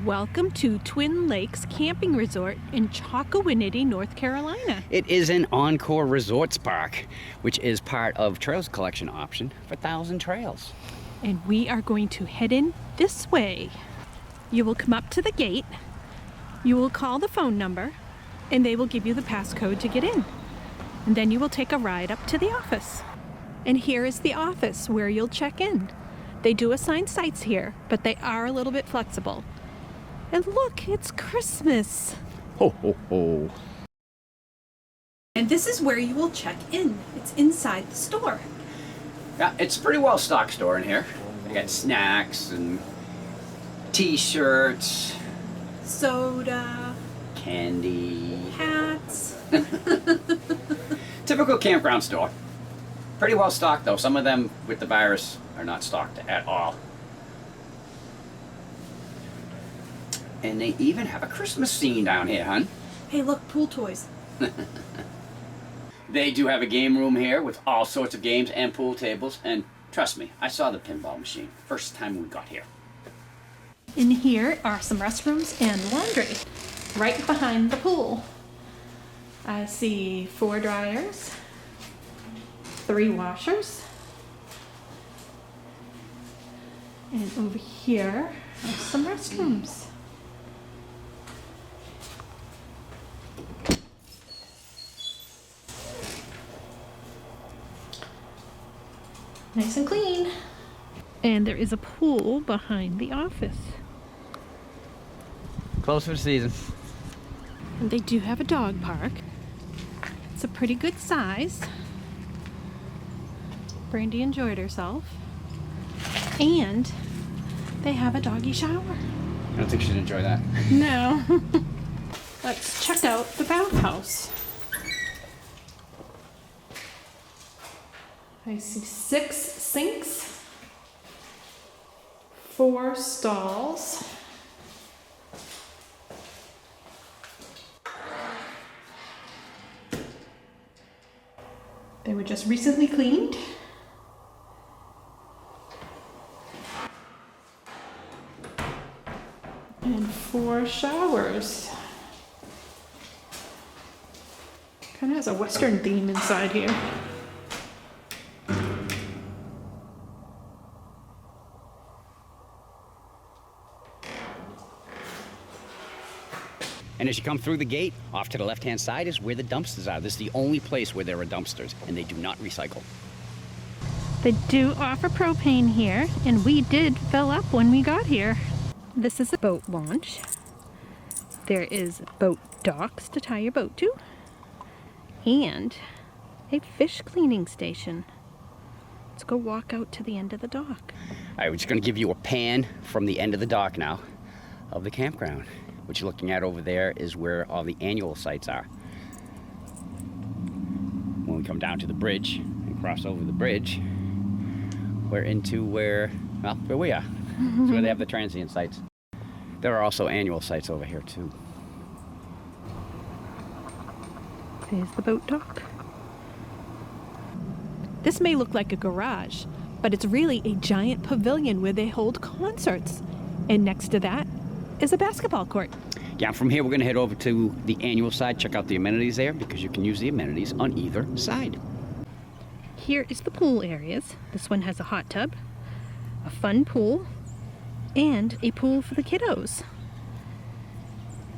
Welcome to Twin Lakes Camping Resort in Chocowinity, North Carolina. It is an Encore Resorts Park, which is part of Trails Collection option for 1,000 Trails. And we are going to head in this way. You will come up to the gate, you will call the phone number, and they will give you the passcode to get in. And then you will take a ride up to the office. And here is the office where you'll check in. They do assign sites here, but they are a little bit flexible. And look, it's Christmas. Ho, ho, ho. And this is where you will check in. It's inside the store. Yeah, it's a pretty well stocked store in here. They got snacks and t-shirts, Soda, candy, hats. typical campground store. Pretty well stocked though. Some of them with the virus are not stocked at all. And they even have a Christmas scene down here, hon. Hey, look, pool toys. They do have a game room here with all sorts of games and pool tables. And trust me, I saw the pinball machine first time we got here. In here are some restrooms and laundry, right behind the pool. I see 4 dryers, 3 washers, and over here are some restrooms. Nice and clean. And there is a pool behind the office. Closed for the season. And they do have a dog park. It's a pretty good size. Brandy enjoyed herself. And they have a doggy shower. I don't think she'd enjoy that. No. Let's check out the bathhouse. I see 6 sinks, 4 stalls, they were just recently cleaned. And 4 showers. Kind of has a Western theme inside here. And as you come through the gate, off to the left-hand side is where the dumpsters are. This is the only place where there are dumpsters, and they do not recycle. They do offer propane here, and we did fill up when we got here. This is a boat launch. There is boat docks to tie your boat to, and a fish cleaning station. Let's go walk out to the end of the dock. All right, we're just going to give you a pan from the end of the dock now of the campground. What you're looking at over there is where all the annual sites are. When we come down to the bridge and cross over the bridge, we're into where we are. It's where they have the transient sites. There are also annual sites over here too. There's the boat dock. This may look like a garage, but it's really a giant pavilion where they hold concerts. And next to that is a basketball court. Yeah, from here we're going to head over to the annual side, check out the amenities there, because you can use the amenities on either side. Here is the pool areas. This one has a hot tub, a fun pool, and a pool for the kiddos.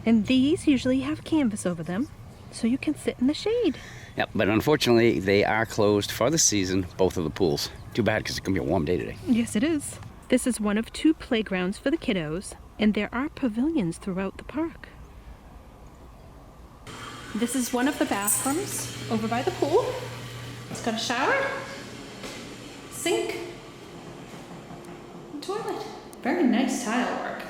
And these usually have canvas over them, so you can sit in the shade. Yep, but unfortunately they are closed for the season, both of the pools. Too bad, because it's going to be a warm day today. Yes, it is. This is one of 2 playgrounds for the kiddos, and there are pavilions throughout the park. This is one of the bathrooms over by the pool. It's got a shower, sink, and toilet. Very nice tile work.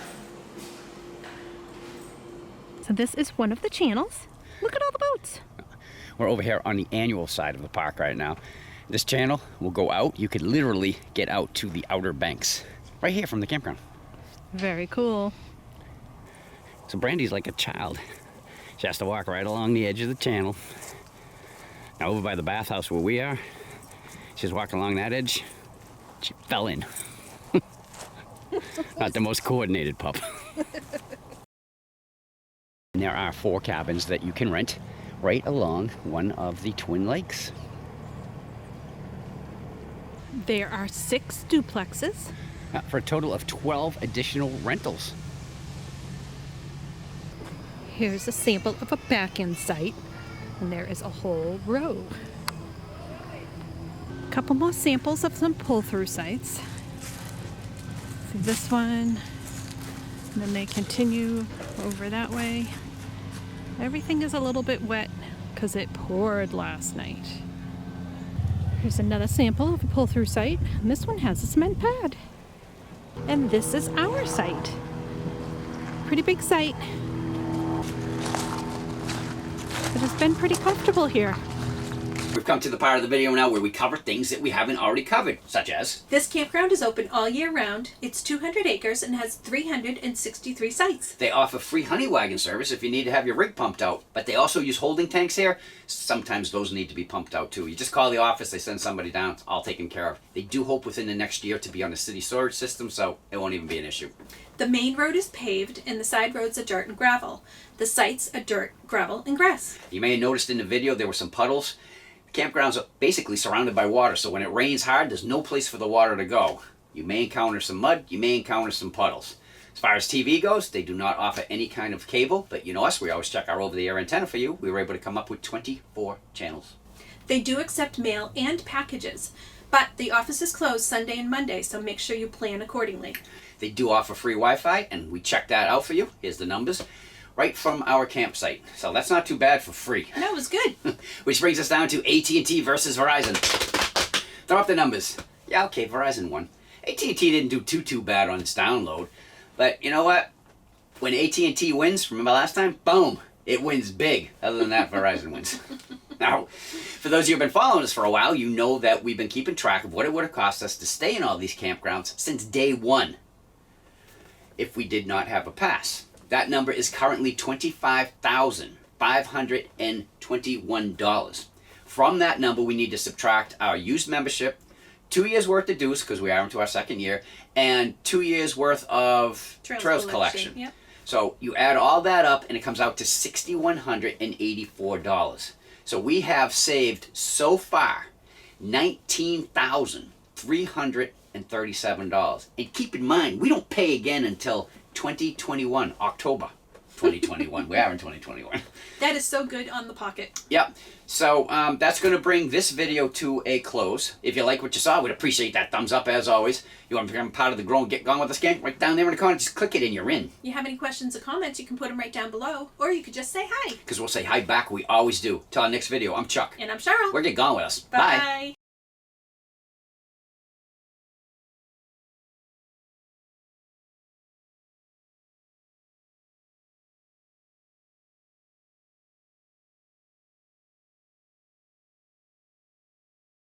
So this is one of the channels. Look at all the boats. We're over here on the annual side of the park right now. This channel will go out. You could literally get out to the outer banks right here from the campground. Very cool. So Brandy's like a child. She has to walk right along the edge of the channel. Now over by the bathhouse where we are, she's walking along that edge. She fell in. Not the most coordinated pup. And there are 4 cabins that you can rent right along one of the Twin Lakes. There are 6 duplexes. For a total of 12 additional rentals. Here's a sample of a back-end site, and there is a whole row. A couple more samples of some pull-through sites. See this one, and then they continue over that way. Everything is a little bit wet because it poured last night. Here's another sample of a pull-through site, and this one has a cement pad. And this is our site. Pretty big site. But it's been pretty comfortable here. We've come to the part of the video now where we cover things that we haven't already covered, such as... This campground is open all year round. It's 200 acres and has 363 sites. They offer free honey wagon service if you need to have your rig pumped out, but they also use holding tanks here. Sometimes those need to be pumped out too. You just call the office, they send somebody down, it's all taken care of. They do hope within the next year to be on a city storage system, so it won't even be an issue. The main road is paved and the side roads are dirt and gravel. The sites are dirt, gravel, and grass. You may have noticed in the video there were some puddles. Campgrounds are basically surrounded by water, so when it rains hard, there's no place for the water to go. You may encounter some mud, you may encounter some puddles. As far as TV goes, they do not offer any kind of cable, but you know us, we always check our over-the-air antenna for you. We were able to come up with 24 channels. They do accept mail and packages, but the office is closed Sunday and Monday, so make sure you plan accordingly. They do offer free Wi-Fi, and we checked that out for you. Here's the numbers. Right from our campsite. So that's not too bad for free. No, it was good. Which brings us down to AT&T versus Verizon. Throw up the numbers. Yeah, okay, Verizon won. AT&T didn't do too bad on its download. But you know what? When AT&T wins, remember last time? Boom! It wins big. Other than that, Verizon wins. Now, for those of you who have been following us for a while, you know that we've been keeping track of what it would have cost us to stay in all these campgrounds since day one if we did not have a pass. That number is currently $25,521. From that number, we need to subtract our used membership, 2 years worth of dues, because we are into our 2nd year, and 2 years worth of trails collection. Yep. So you add all that up, and it comes out to $6,184. So we have saved so far $19,337. And keep in mind, we don't pay again until 2021, October 2021. We are in 2021. That is so good on the pocket. Yep. So that's going to bring this video to a close. If you like what you saw, we'd appreciate that thumbs up as always. You want to become part of the Grow and Get Gone With Us gang? Right down there in the corner, just click it and you're in. You have any questions or comments, you can put them right down below. Or you could just say hi. Because we'll say hi back. We always do. Till our next video, I'm Chuck. And I'm Cheryl. We're Get Gone With Us. Bye.